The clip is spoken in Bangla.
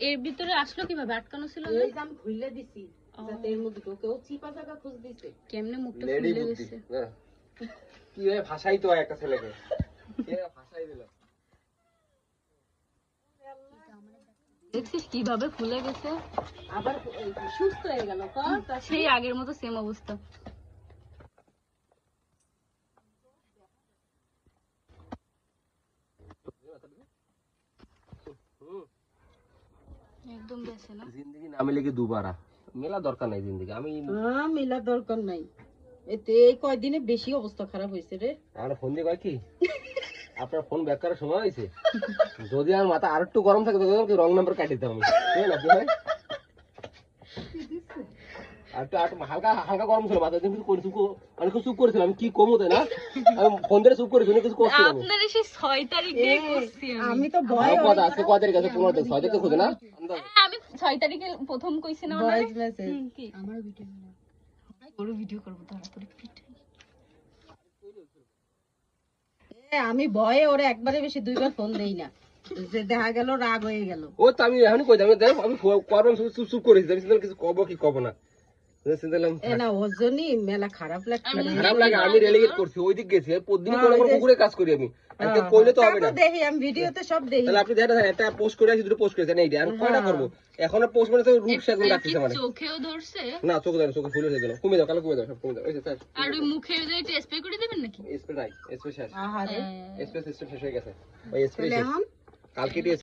এর ভিতরে আসলো কিভাবে? আটকানো ছিল না? এই জাম খুলে দিছি যাতে এর মধ্যে কেউ চিপা জায়গা খুঁজ দিছে। কেমনে মুখটা খুলে গেছে? কি ভাবে ভাষাই তো একটা ছেলেকে কে ভাষাই দিল। দেখছিস কিভাবে খুলে গেছে? আবার সুস্থ হয়ে গেল তো সেই আগের মতো সেম অবস্থা। একদম বেছে না জিন্দেগি না মিলে কি দুবারা মেলা দরকার নাই জিন্দেগি। আমি মেলা দরকার নাই। এতে এই কয়দিনে বেশি অবস্থা খারাপ হয়েছে রে। আমার ফোন দিয়ে কয় কি আপনার ফোন ব্যাক করার সময় হয়েছে, যদি আমার মাথা আর একটু গরম থাকে তো রং নাম্বার কাটিয়ে দিতাম আমি। আর হালকা হালকা গরম ছিল মাথা, কিন্তু আমি চুপ করেছিলাম। আমি কি কমো তাই না, আমি ফোন দিয়ে চুপ করেছি, কিছু করছি না। আপনার সেই 6 তারিখ দিয়ে করছি আমি তো ভয় কথা আজকে কয় তারিখ আছে? 15 তারিখ, 6 তারিখে খুঁজে না আমি 6 তারিখে প্রথম কইছি না ভয়েস মেসেজ কি আমার ভিডিও বড় ভিডিও করব তারপরে আমি ভয়ে ওরে একবারে বেশি দুইবার ফোন দেই না, যে দেখা গেল রাগ হয়ে গেল। ও তো আমি এখনই কই আমি দেখ আমি করলাম চুপ চুপ করেছি, আমি কিছু কব কি কব না। না ওর জন্যই মেলা খারাপ লাগছে। খারাপ লাগে, আমি রেলিগেট করছি ওই দিক গেছি, প্রতিদিন কোনো পুকুরে কাজ করি আমি, আজকে কইলে তো হবে না। দেখি আমি ভিডিওতে সব দেখি। তাহলে আপনি দেখেন একটা পোস্ট করে আসি, দুটো পোস্ট করেছেন এইটা, আর কয়টা করব এখন? পোস্ট মানে তো রূপ সেগুন রাখতেছে মানে চোখেও ধরছে না, চোখে ধরে, চোখে ফুলে গেল। কমে দাও, কালো কমে দাও, সব কমে দাও। এই যে স্যার আর ওই মুখে যাই স্প্রে করে দিবেন নাকি? স্প্রে নাই, স্প্রে শেষ, আহারে স্প্রে সিস্টেম শেষ হয়ে গেছে। ওই স্প্রে এখন কালকে